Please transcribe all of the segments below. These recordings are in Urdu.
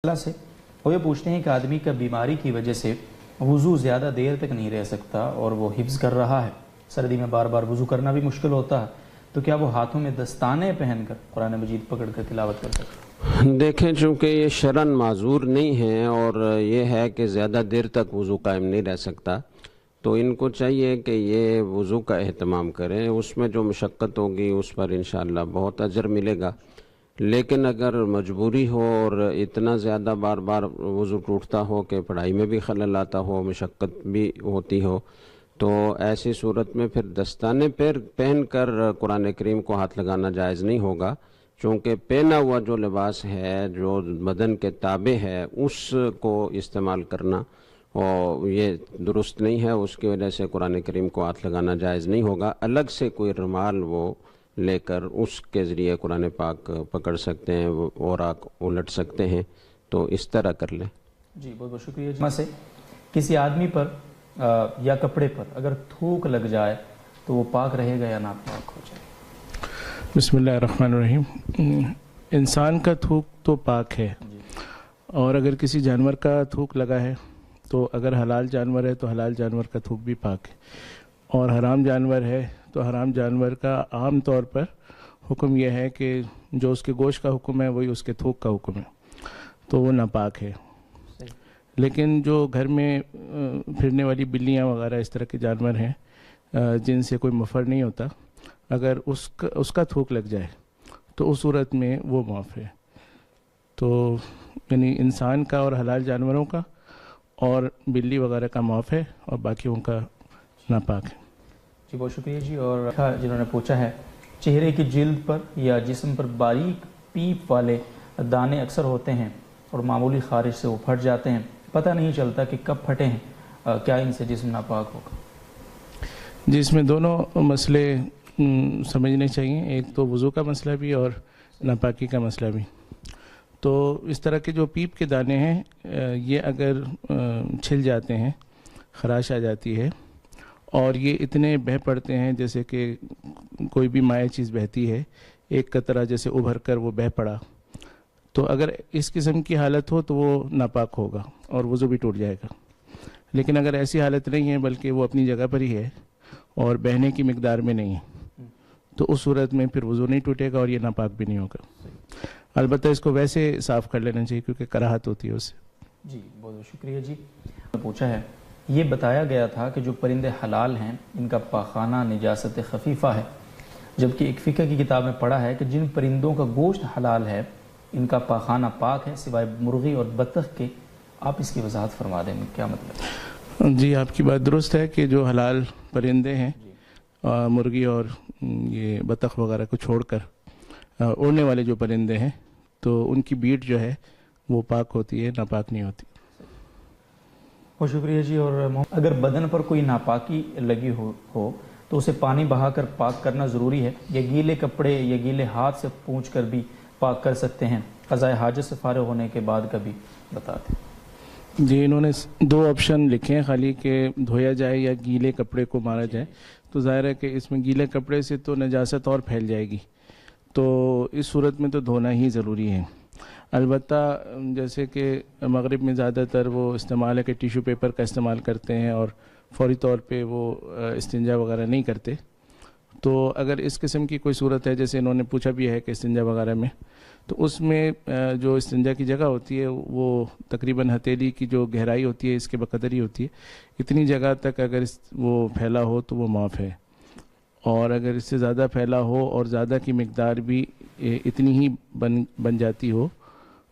اللہ سے وہ یہ پوچھتے ہیں کہ آدمی کا بیماری کی وجہ سے وضو زیادہ دیر تک نہیں رہ سکتا اور وہ حفظ کر رہا ہے، سردی میں بار بار وضو کرنا بھی مشکل ہوتا ہے، تو کیا وہ ہاتھوں میں دستانے پہن کر قرآن مجید پکڑ کر تلاوت کر سکتا ہے؟ دیکھیں، چونکہ یہ شرعاً معذور نہیں ہے اور یہ ہے کہ زیادہ دیر تک وضو قائم نہیں رہ سکتا، تو ان کو چاہیے کہ یہ وضو کا اہتمام کریں۔ اس میں جو مشقت ہوگی اس پر انشاءاللہ بہت اجر ملے گا، لیکن اگر مجبوری ہو اور اتنا زیادہ بار بار وضو ٹوٹتا ہو کہ پڑھائی میں بھی خلل آتا ہو، مشقت بھی ہوتی ہو، تو ایسی صورت میں پھر دستانے پہن کر قرآن کریم کو ہاتھ لگانا جائز نہیں ہوگا، چونکہ پہنا ہوا جو لباس ہے، جو بدن کے تابع ہے، اس کو استعمال کرنا اور یہ درست نہیں ہے۔ اس کی وجہ سے قرآن کریم کو ہاتھ لگانا جائز نہیں ہوگا۔ الگ سے کوئی رومال وہ لے کر اس کے ذریعے قرآن پاک پکڑ سکتے ہیں اور الٹ سکتے ہیں، تو اس طرح کر لیں۔ جی بہت بہت شکریہ۔ جمع سے کسی آدمی پر یا کپڑے پر اگر تھوک لگ جائے تو وہ پاک رہے گا یا ناپاک ہو جائے؟ بسم اللہ الرحمن الرحیم۔ انسان کا تھوک تو پاک ہے، اور اگر کسی جانور کا تھوک لگا ہے تو اگر حلال جانور ہے تو حلال جانور کا تھوک بھی پاک ہے، اور حرام جانور ہے تو حرام جانور کا عام طور پر حکم یہ ہے کہ جو اس کے گوشت کا حکم ہے وہی اس کے تھوک کا حکم ہے، تو وہ ناپاک ہے۔ لیکن جو گھر میں پھرنے والی بلیاں وغیرہ اس طرح کے جانور ہیں جن سے کوئی مفر نہیں ہوتا، اگر اس کا تھوک لگ جائے تو اس صورت میں وہ معاف ہے۔ تو یعنی انسان کا اور حلال جانوروں کا اور بلی وغیرہ کا معاف ہے، اور باقیوں کا ناپاک ہے۔ جی بہت شکریہ جی۔ اور جنہوں نے پوچھا ہے، چہرے کی جلد پر یا جسم پر باریک پیپ والے دانے اکثر ہوتے ہیں اور معمولی خارش سے وہ پھٹ جاتے ہیں، پتہ نہیں چلتا کہ کب پھٹے ہیں، کیا ان سے جسم ناپاک ہوگا؟ جی، اس میں دونوں مسئلے سمجھنے چاہیے، ایک تو وضو کا مسئلہ بھی اور ناپاکی کا مسئلہ بھی۔ تو اس طرح کے جو پیپ کے دانے ہیں یہ اگر چھل جاتے ہیں، خراش آ جاتی ہے اور یہ اتنے بہہ پڑتے ہیں جیسے کہ کوئی بھی مائع چیز بہتی ہے، ایک قطرہ جیسے ابھر کر وہ بہہ پڑا، تو اگر اس قسم کی حالت ہو تو وہ ناپاک ہوگا اور وضو بھی ٹوٹ جائے گا۔ لیکن اگر ایسی حالت نہیں ہے بلکہ وہ اپنی جگہ پر ہی ہے اور بہنے کی مقدار میں نہیں ہے، تو اس صورت میں پھر وضو نہیں ٹوٹے گا اور یہ ناپاک بھی نہیں ہوگا۔ البتہ اس کو ویسے صاف کر لینا چاہیے کیونکہ کراہت ہوتی ہے اس سے۔ جی بہت بہت شکریہ جی۔ پوچھا ہے، یہ بتایا گیا تھا کہ جو پرندے حلال ہیں ان کا پاخانہ نجاست خفیفہ ہے، جبکہ ایک فقہ کی کتاب میں پڑھا ہے کہ جن پرندوں کا گوشت حلال ہے ان کا پاخانہ پاک ہے سوائے مرغی اور بطخ کے۔ آپ اس کی وضاحت فرما دیں، کیا مطلب ہے؟ جی، آپ کی بات درست ہے کہ جو حلال پرندے ہیں، مرغی اور یہ بطخ وغیرہ کو چھوڑ کر اڑنے والے جو پرندے ہیں، تو ان کی بیٹ جو ہے وہ پاک ہوتی ہے، ناپاک نہیں ہوتی۔ بہت شکریہ جی۔ اور اگر بدن پر کوئی ناپاکی لگی ہو تو اسے پانی بہا کر پاک کرنا ضروری ہے، یا گیلے کپڑے یا گیلے ہاتھ سے پونچھ کر بھی پاک کر سکتے ہیں؟ قضاء حاجت سے فارغ ہونے کے بعد کبھی بتا دیں۔ جی، انہوں نے دو آپشن لکھے ہیں خالی، کہ دھویا جائے یا گیلے کپڑے کو مارا جائے، تو ظاہر ہے کہ اس میں گیلے کپڑے سے تو نجاست اور پھیل جائے گی، تو اس صورت میں تو دھونا ہی ضروری ہے۔ البتہ جیسے کہ مغرب میں زیادہ تر وہ استعمال ہے کہ ٹیشو پیپر کا استعمال کرتے ہیں اور فوری طور پہ وہ استنجا وغیرہ نہیں کرتے، تو اگر اس قسم کی کوئی صورت ہے، جیسے انہوں نے پوچھا بھی ہے کہ استنجا وغیرہ میں، تو اس میں جو استنجا کی جگہ ہوتی ہے وہ تقریباً ہتھیلی کی جو گہرائی ہوتی ہے اس کے بقدر ہی ہوتی ہے، اتنی جگہ تک اگر وہ پھیلا ہو تو وہ معاف ہے، اور اگر اس سے زیادہ پھیلا ہو اور زیادہ کی مقدار بھی اتنی ہی بن جاتی ہو،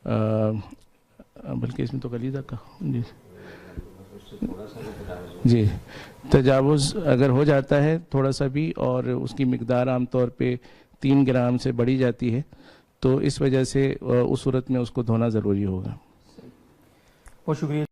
بلکہ اس میں تو غلیظہ کا جی تجاوز اگر ہو جاتا ہے تھوڑا سا بھی، اور اس کی مقدار عام طور پہ 3 گرام سے بڑھی جاتی ہے، تو اس وجہ سے اس صورت میں اس کو دھونا ضروری ہوگا۔ بہت شکریہ۔